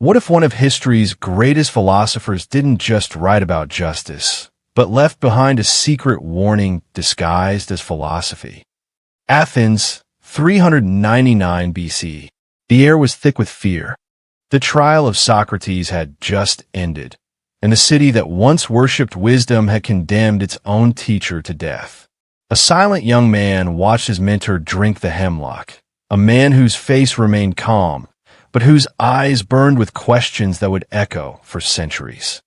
What if one of history's greatest philosophers didn't just write about justice, but left behind a secret warning disguised as philosophy? Athens, 399 BC. The air was thick with fear. The trial of Socrates had just ended, and the city that once worshipped wisdom had condemned its own teacher to death. A silent young man watched his mentor drink the hemlock, a man whose face remained calm, but whose eyes burned with questions that would echo for centuries.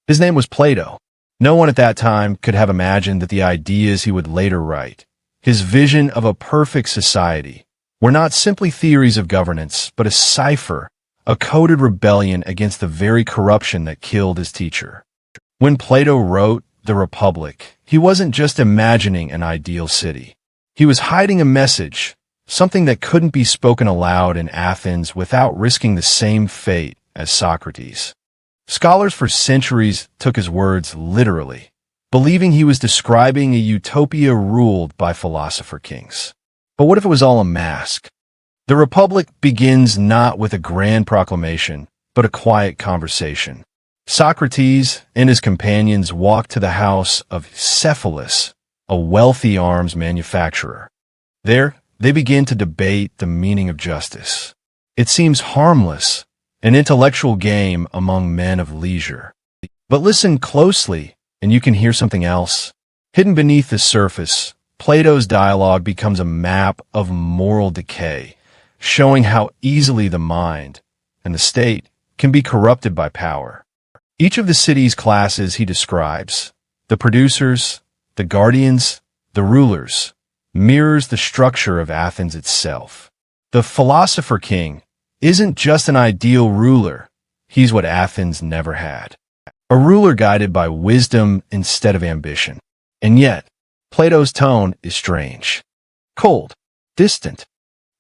His name was Plato. No one at that time could have imagined that the ideas he would later write, his vision of a perfect society, were not simply theories of governance, but a cipher, a coded rebellion against the very corruption that killed his teacher. When Plato wrote The Republic, he wasn't just imagining an ideal city. He was hiding a message, something that couldn't be spoken aloud in Athens without risking the same fate as Socrates. Scholars for centuries took his words literally, believing he was describing a utopia ruled by philosopher kings. But what if it was all a mask? The Republic begins not with a grand proclamation, but a quiet conversation. Socrates and his companions walk to the house of Cephalus, a wealthy arms manufacturer. There, they begin to debate the meaning of justice. It seems harmless, an intellectual game among men of leisure. But listen closely, and you can hear something else. Hidden beneath the surface, Plato's dialogue becomes a map of moral decay, showing how easily the mind and the state can be corrupted by power. Each of the city's classes he describes, the producers, the guardians, the rulers, mirrors the structure of Athens itself. The philosopher king isn't just an ideal ruler, he's what Athens never had. A ruler guided by wisdom instead of ambition. And yet, Plato's tone is strange. Cold, distant.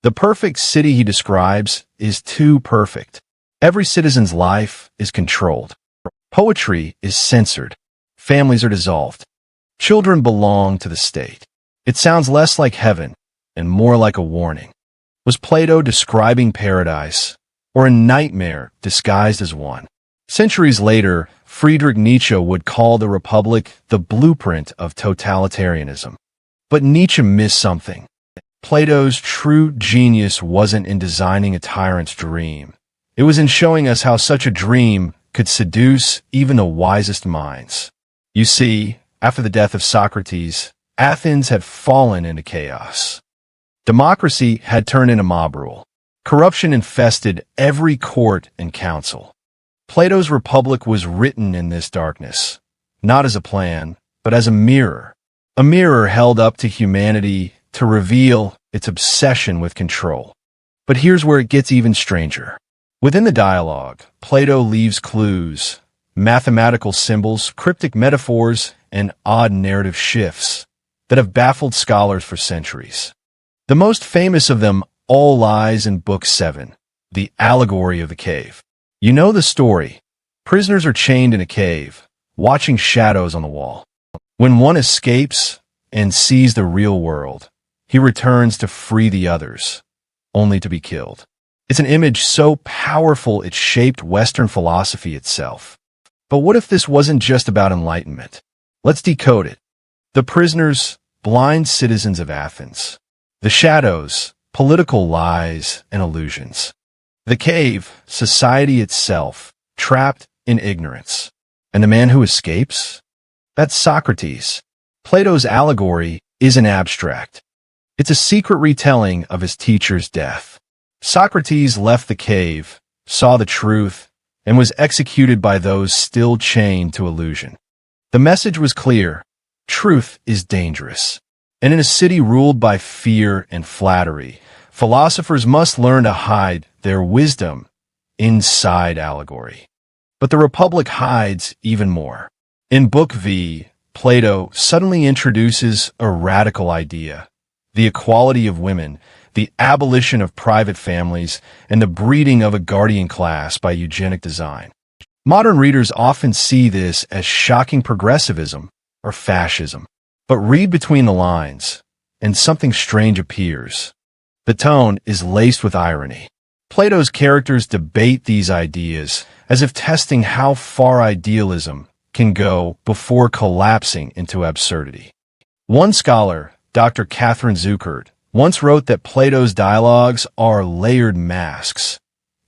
The perfect city he describes is too perfect. Every citizen's life is controlled. Poetry is censored. Families are dissolved. Children belong to the state. It sounds less like heaven and more like a warning. Was Plato describing paradise or a nightmare disguised as one? Centuries later, Friedrich Nietzsche would call the Republic the blueprint of totalitarianism. But Nietzsche missed something. Plato's true genius wasn't in designing a tyrant's dream. It was in showing us how such a dream could seduce even the wisest minds. You see, after the death of Socrates, Athens had fallen into chaos. Democracy had turned into mob rule. Corruption infested every court and council. Plato's Republic was written in this darkness, not as a plan, but as a mirror held up to humanity to reveal its obsession with control. But here's where it gets even stranger. Within the dialogue, Plato leaves clues, mathematical symbols, cryptic metaphors, and odd narrative shifts that have baffled scholars for centuries. The most famous of them all lies in Book 7, the allegory of the cave. You know the story. Prisoners are chained in a cave, watching shadows on the wall. When one escapes and sees the real world, he returns to free the others, only to be killed. It's an image so powerful it shaped Western philosophy itself. But what if this wasn't just about enlightenment? Let's decode it. The prisoners, blind citizens of Athens. The shadows, political lies and illusions. The cave, society itself, trapped in ignorance. And the man who escapes? That's Socrates. Plato's allegory isn't abstract. It's a secret retelling of his teacher's death. Socrates left the cave, saw the truth, and was executed by those still chained to illusion. The message was clear. Truth is dangerous. And in a city ruled by fear and flattery, philosophers must learn to hide their wisdom inside allegory. But the Republic hides even more. In Book V, Plato suddenly introduces a radical idea: the equality of women, the abolition of private families, and the breeding of a guardian class by eugenic design. Modern readers often see this as shocking progressivism or fascism. But read between the lines, and something strange appears. The tone is laced with irony. Plato's characters debate these ideas as if testing how far idealism can go before collapsing into absurdity. One scholar, Dr. Catherine Zuckert, once wrote that Plato's dialogues are layered masks,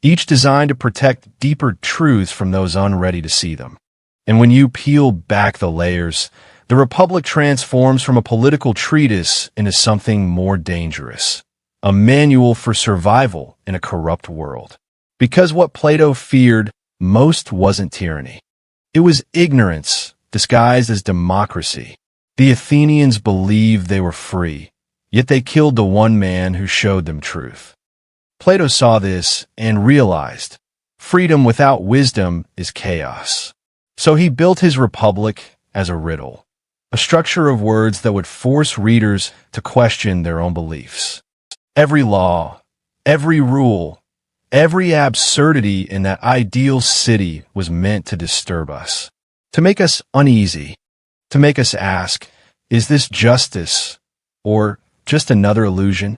each designed to protect deeper truths from those unready to see them. And when you peel back the layers, the Republic transforms from a political treatise into something more dangerous, a manual for survival in a corrupt world. Because what Plato feared most wasn't tyranny. It was ignorance disguised as democracy. The Athenians believed they were free, yet they killed the one man who showed them truth. Plato saw this and realized freedom without wisdom is chaos. So he built his Republic as a riddle, a structure of words that would force readers to question their own beliefs. Every law, every rule, every absurdity in that ideal city was meant to disturb us, to make us uneasy, to make us ask, is this justice or just another illusion?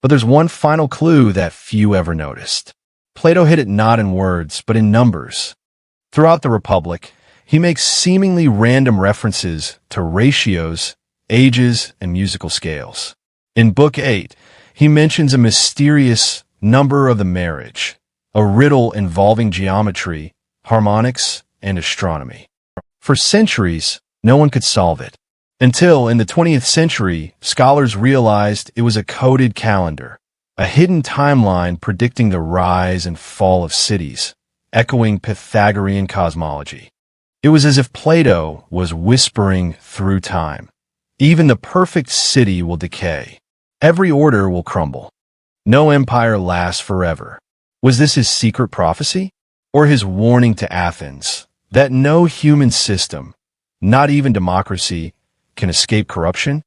But there's one final clue that few ever noticed. Plato hid it not in words, but in numbers. Throughout the Republic, he makes seemingly random references to ratios, ages, and musical scales. In Book 8, he mentions a mysterious number of the marriage, a riddle involving geometry, harmonics, and astronomy. For centuries, no one could solve it. Until, in the 20th century, scholars realized it was a coded calendar, a hidden timeline predicting the rise and fall of cities, echoing Pythagorean cosmology. It was as if Plato was whispering through time. Even the perfect city will decay. Every order will crumble. No empire lasts forever. Was this his secret prophecy? Or his warning to Athens that no human system, not even democracy, can escape corruption?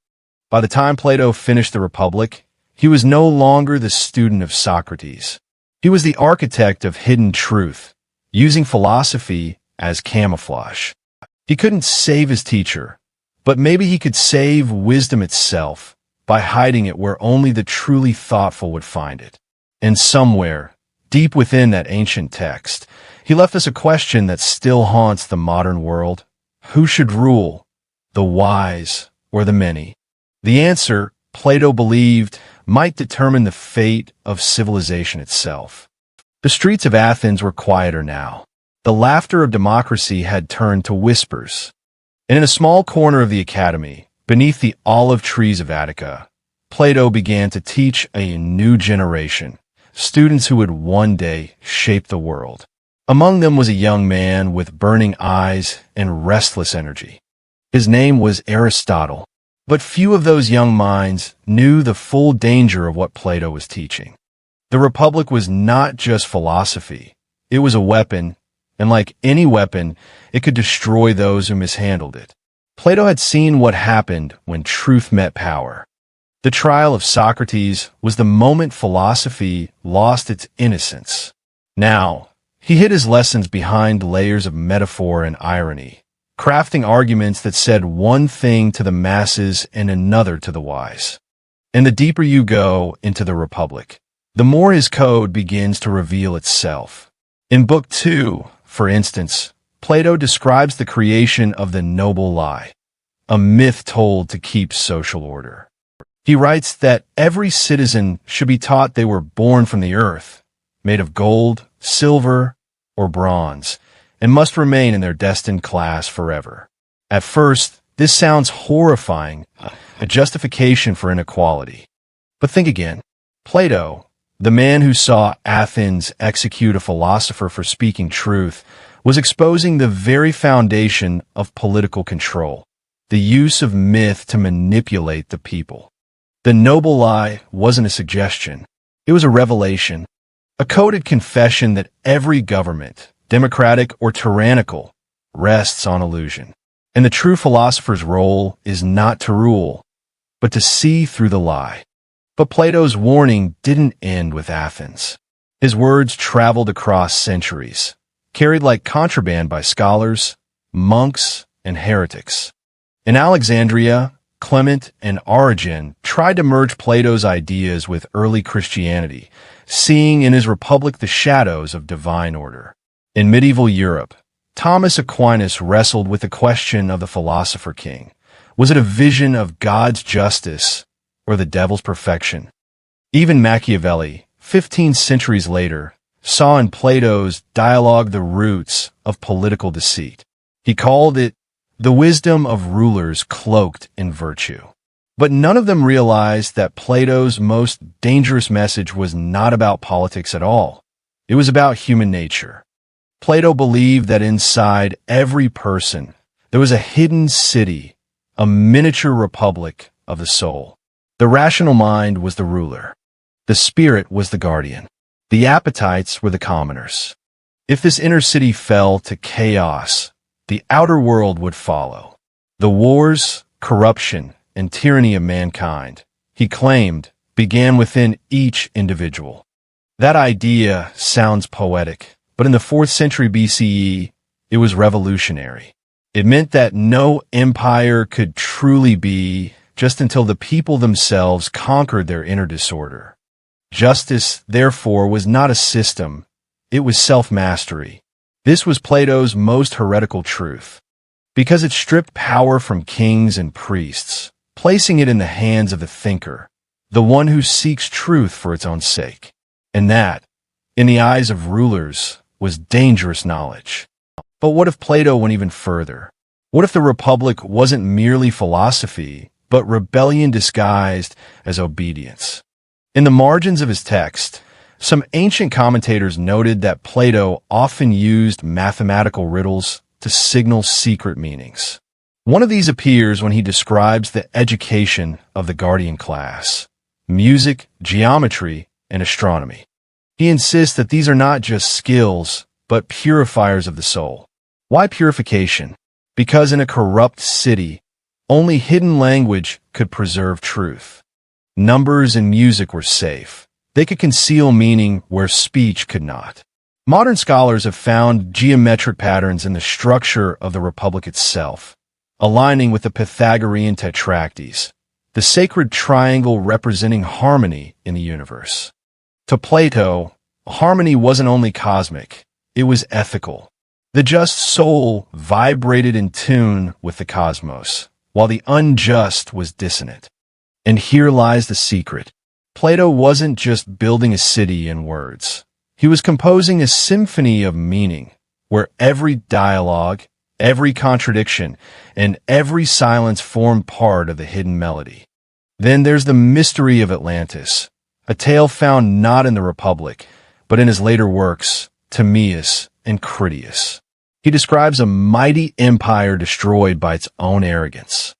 By the time Plato finished the Republic, he was no longer the student of Socrates. He was the architect of hidden truth, using philosophy as camouflage. He couldn't save his teacher, but maybe he could save wisdom itself by hiding it where only the truly thoughtful would find it. And somewhere, deep within that ancient text, he left us a question that still haunts the modern world. Who should rule, the wise or the many? The answer, Plato believed, might determine the fate of civilization itself. The streets of Athens were quieter now. The laughter of democracy had turned to whispers. And in a small corner of the academy, beneath the olive trees of Attica, Plato began to teach a new generation, students who would one day shape the world. Among them was a young man with burning eyes and restless energy. His name was Aristotle, but few of those young minds knew the full danger of what Plato was teaching. The Republic was not just philosophy. It was a weapon, and like any weapon, it could destroy those who mishandled it. Plato had seen what happened when truth met power. The trial of Socrates was the moment philosophy lost its innocence. Now, he hid his lessons behind layers of metaphor and irony, crafting arguments that said one thing to the masses and another to the wise. And the deeper you go into the Republic, the more his code begins to reveal itself. In Book 2, for instance, Plato describes the creation of the noble lie, a myth told to keep social order. He writes that every citizen should be taught they were born from the earth, made of gold, silver, or bronze, and must remain in their destined class forever. At first, this sounds horrifying, a justification for inequality. But think again. Plato, the man who saw Athens execute a philosopher for speaking truth, was exposing the very foundation of political control, the use of myth to manipulate the people. The noble lie wasn't a suggestion. It was a revelation, a coded confession that every government, democratic or tyrannical, rests on illusion. And the true philosopher's role is not to rule, but to see through the lie. But Plato's warning didn't end with Athens. His words traveled across centuries, carried like contraband by scholars, monks, and heretics. In Alexandria, Clement and Origen tried to merge Plato's ideas with early Christianity, seeing in his republic the shadows of divine order. In medieval Europe, Thomas Aquinas wrestled with the question of the philosopher king. Was it a vision of God's justice or the devil's perfection? Even Machiavelli, 15 centuries later, saw in Plato's dialogue the roots of political deceit. He called it the wisdom of rulers cloaked in virtue. But none of them realized that Plato's most dangerous message was not about politics at all. It was about human nature. Plato believed that inside every person there was a hidden city, a miniature republic of the soul. The rational mind was the ruler. The spirit was the guardian. The appetites were the commoners. If this inner city fell to chaos, the outer world would follow. The wars, corruption, and tyranny of mankind, he claimed, began within each individual. That idea sounds poetic, but in the 4th century BCE, it was revolutionary. It meant that no empire could truly be just until the people themselves conquered their inner disorder. Justice, therefore, was not a system, it was self-mastery. This was Plato's most heretical truth, because it stripped power from kings and priests, placing it in the hands of the thinker, the one who seeks truth for its own sake. And that, in the eyes of rulers, was dangerous knowledge. But what if Plato went even further? What if the Republic wasn't merely philosophy, but rebellion disguised as obedience? In the margins of his text, some ancient commentators noted that Plato often used mathematical riddles to signal secret meanings. One of these appears when he describes the education of the guardian class: music, geometry, and astronomy. He insists that these are not just skills, but purifiers of the soul. Why purification? Because in a corrupt city, only hidden language could preserve truth. Numbers and music were safe. They could conceal meaning where speech could not. Modern scholars have found geometric patterns in the structure of the Republic itself, aligning with the Pythagorean tetractys, the sacred triangle representing harmony in the universe. To Plato, harmony wasn't only cosmic, it was ethical. The just soul vibrated in tune with the cosmos, while the unjust was dissonant. And here lies the secret. Plato wasn't just building a city in words. He was composing a symphony of meaning, where every dialogue, every contradiction, and every silence formed part of the hidden melody. Then there's the mystery of Atlantis, a tale found not in the Republic, but in his later works, Timaeus and Critias. He describes a mighty empire destroyed by its own arrogance.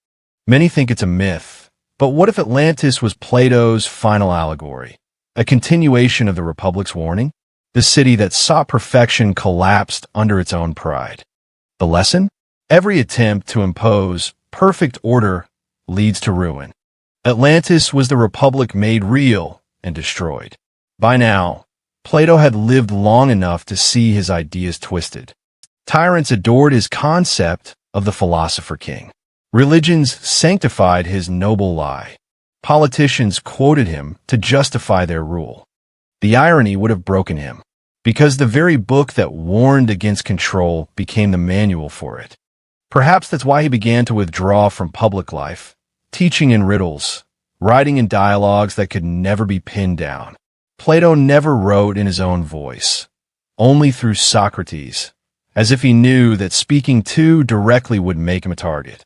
Many think it's a myth, but what if Atlantis was Plato's final allegory, a continuation of the Republic's warning? The city that sought perfection collapsed under its own pride. The lesson? Every attempt to impose perfect order leads to ruin. Atlantis was the Republic made real and destroyed. By now, Plato had lived long enough to see his ideas twisted. Tyrants adored his concept of the philosopher king. Religions sanctified his noble lie. Politicians quoted him to justify their rule. The irony would have broken him, because the very book that warned against control became the manual for it. Perhaps that's why he began to withdraw from public life, teaching in riddles, writing in dialogues that could never be pinned down. Plato never wrote in his own voice, only through Socrates, as if he knew that speaking too directly would make him a target.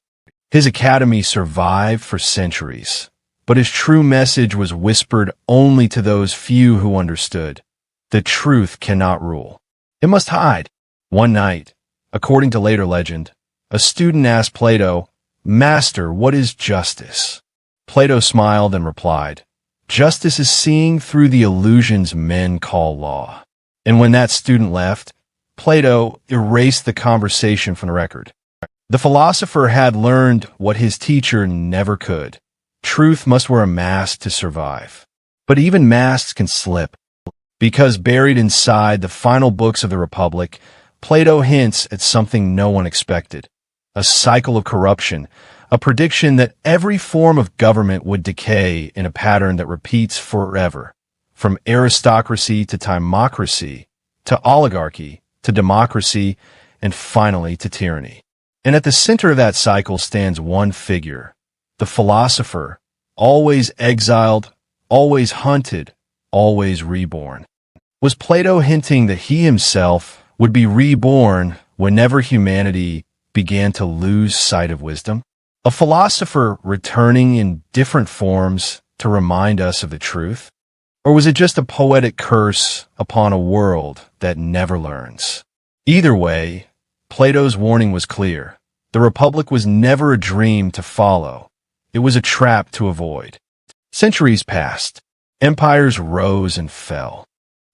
His academy survived for centuries, but his true message was whispered only to those few who understood. The truth cannot rule. It must hide. One night, according to later legend, a student asked Plato, "Master, what is justice?" Plato smiled and replied, "Justice is seeing through the illusions men call law." And when that student left, Plato erased the conversation from the record. The philosopher had learned what his teacher never could. Truth must wear a mask to survive. But even masks can slip. Because buried inside the final books of the Republic, Plato hints at something no one expected. A cycle of corruption, a prediction that every form of government would decay in a pattern that repeats forever. from aristocracy to timocracy, to oligarchy, to democracy, and finally to tyranny. And at the center of that cycle stands one figure, the philosopher, always exiled, always hunted, always reborn. Was Plato hinting that he himself would be reborn whenever humanity began to lose sight of wisdom? A philosopher returning in different forms to remind us of the truth? Or was it just a poetic curse upon a world that never learns? Either way, Plato's warning was clear. The Republic was never a dream to follow. It was a trap to avoid. Centuries passed. Empires rose and fell.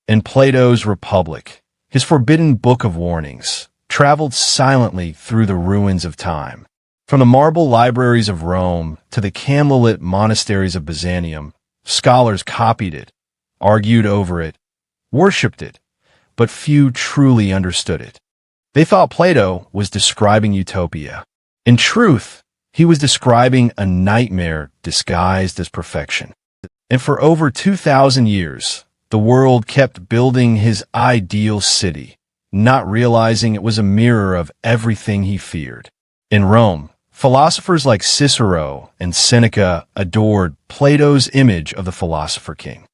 And Plato's Republic, his forbidden book of warnings, traveled silently through the ruins of time. From the marble libraries of Rome to the candlelit monasteries of Byzantium, scholars copied it, argued over it, worshipped it, but few truly understood it. They thought Plato was describing utopia. In truth, he was describing a nightmare disguised as perfection. And for over 2,000 years, the world kept building his ideal city, not realizing it was a mirror of everything he feared. In Rome, philosophers like Cicero and Seneca adored Plato's image of the philosopher king.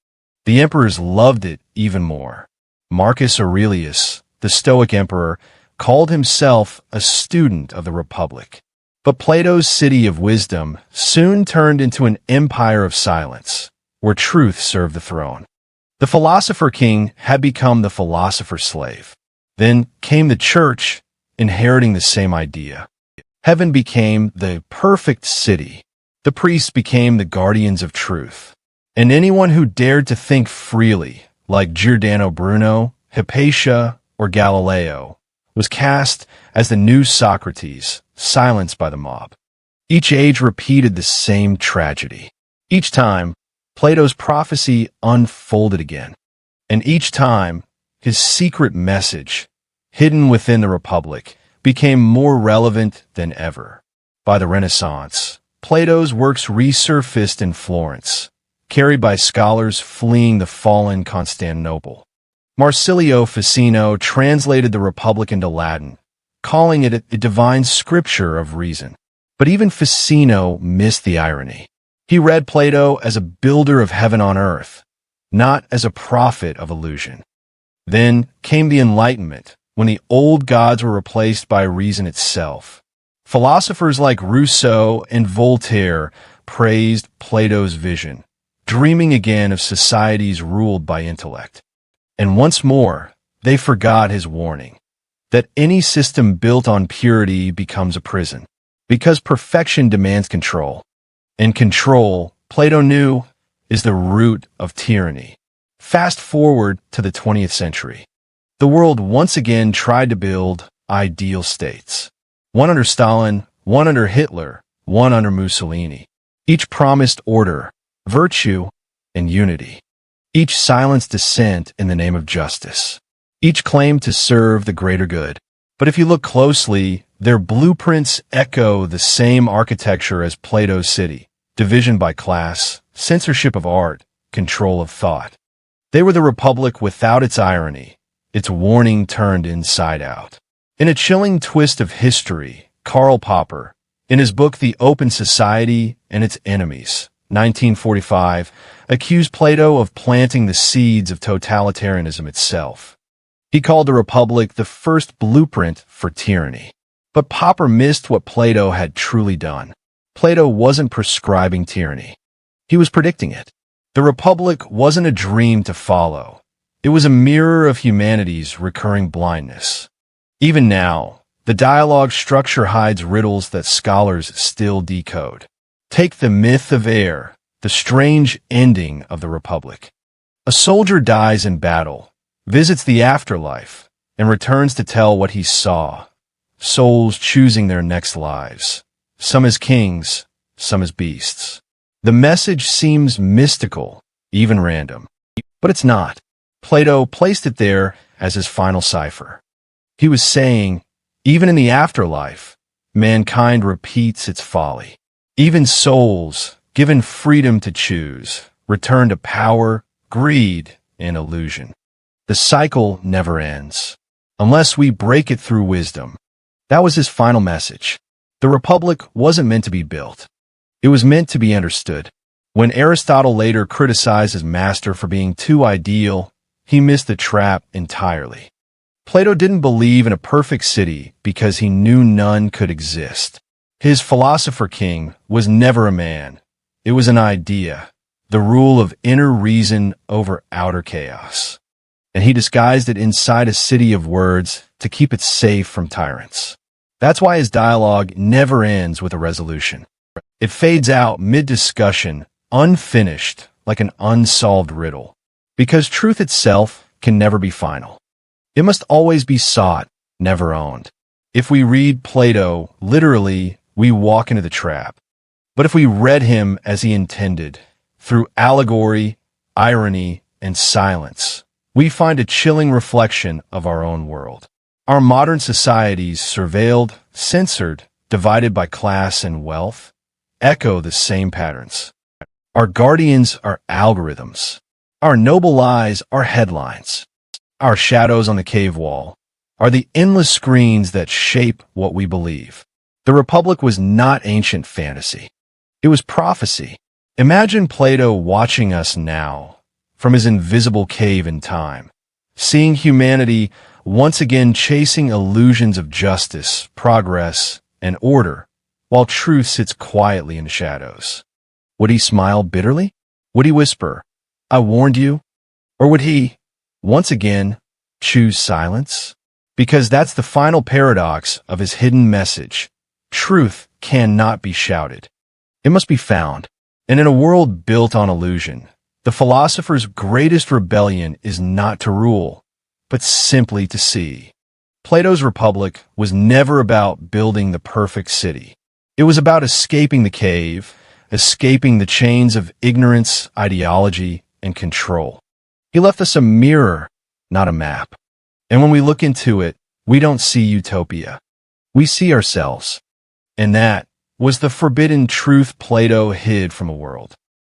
The emperors loved it even more. Marcus Aurelius, the Stoic emperor, called himself a student of the Republic. But Plato's city of wisdom soon turned into an empire of silence, where truth served the throne. The philosopher king had become the philosopher slave. Then came the church, inheriting the same idea. Heaven became the perfect city. The priests became the guardians of truth. And anyone who dared to think freely, like Giordano Bruno, Hypatia, or Galileo, was cast as the new Socrates, silenced by the mob. Each age repeated the same tragedy. Each time, Plato's prophecy unfolded again. And each time, his secret message, hidden within the Republic, became more relevant than ever. By the Renaissance, Plato's works resurfaced in Florence, carried by scholars fleeing the fallen Constantinople. Marsilio Ficino translated the Republic into Latin, calling it a divine scripture of reason. But even Ficino missed the irony. He read Plato as a builder of heaven on earth, not as a prophet of illusion. Then came the Enlightenment, when the old gods were replaced by reason itself. Philosophers like Rousseau and Voltaire praised Plato's vision, dreaming again of societies ruled by intellect. And once more, they forgot his warning, that any system built on purity becomes a prison, because perfection demands control. And control, Plato knew, is the root of tyranny. Fast forward to the 20th century. The world once again tried to build ideal states. One under Stalin, one under Hitler, one under Mussolini. Each promised order, virtue, and unity. Each silenced dissent in the name of justice. Each claimed to serve the greater good. But if you look closely, their blueprints echo the same architecture as Plato's city: division by class, censorship of art, control of thought. They were the Republic without its irony, its warning turned inside out. In a chilling twist of history, Karl Popper, in his book The Open Society and Its Enemies, 1945, accused Plato of planting the seeds of totalitarianism itself. He called the Republic the first blueprint for tyranny. But Popper missed what Plato had truly done. Plato wasn't prescribing tyranny. He was predicting it. The Republic wasn't a dream to follow. It was a mirror of humanity's recurring blindness. Even now, the dialogue structure hides riddles that scholars still decode. Take the myth of air, the strange ending of the Republic. A soldier dies in battle, visits the afterlife, and returns to tell what he saw. Souls choosing their next lives, some as kings, some as beasts. The message seems mystical, even random. But it's not. Plato placed it there as his final cipher. He was saying, even in the afterlife, mankind repeats its folly. Even souls, given freedom to choose, return to power, greed, and illusion. The cycle never ends, unless we break it through wisdom. That was his final message. The Republic wasn't meant to be built. It was meant to be understood. When Aristotle later criticized his master for being too ideal, he missed the trap entirely. Plato didn't believe in a perfect city because he knew none could exist. His philosopher king was never a man. It was an idea, the rule of inner reason over outer chaos. And he disguised it inside a city of words to keep it safe from tyrants. That's why his dialogue never ends with a resolution. It fades out mid-discussion, unfinished, like an unsolved riddle. Because truth itself can never be final. It must always be sought, never owned. If we read Plato literally, we walk into the trap. But if we read him as he intended, through allegory, irony, and silence, we find a chilling reflection of our own world. Our modern societies, surveilled, censored, divided by class and wealth, echo the same patterns. Our guardians are algorithms. Our noble lies are headlines. Our shadows on the cave wall are the endless screens that shape what we believe. The Republic was not ancient fantasy. It was prophecy. Imagine Plato watching us now, from his invisible cave in time, seeing humanity once again chasing illusions of justice, progress, and order, while truth sits quietly in the shadows. Would he smile bitterly? Would he whisper, "I warned you"? Or would he, once again, choose silence? Because that's the final paradox of his hidden message. Truth cannot be shouted. It must be found. And in a world built on illusion, the philosopher's greatest rebellion is not to rule, but simply to see. Plato's Republic was never about building the perfect city. It was about escaping the cave, escaping the chains of ignorance, ideology, and control. He left us a mirror, not a map. And when we look into it, we don't see utopia. We see ourselves. And that was the forbidden truth Plato hid from the world.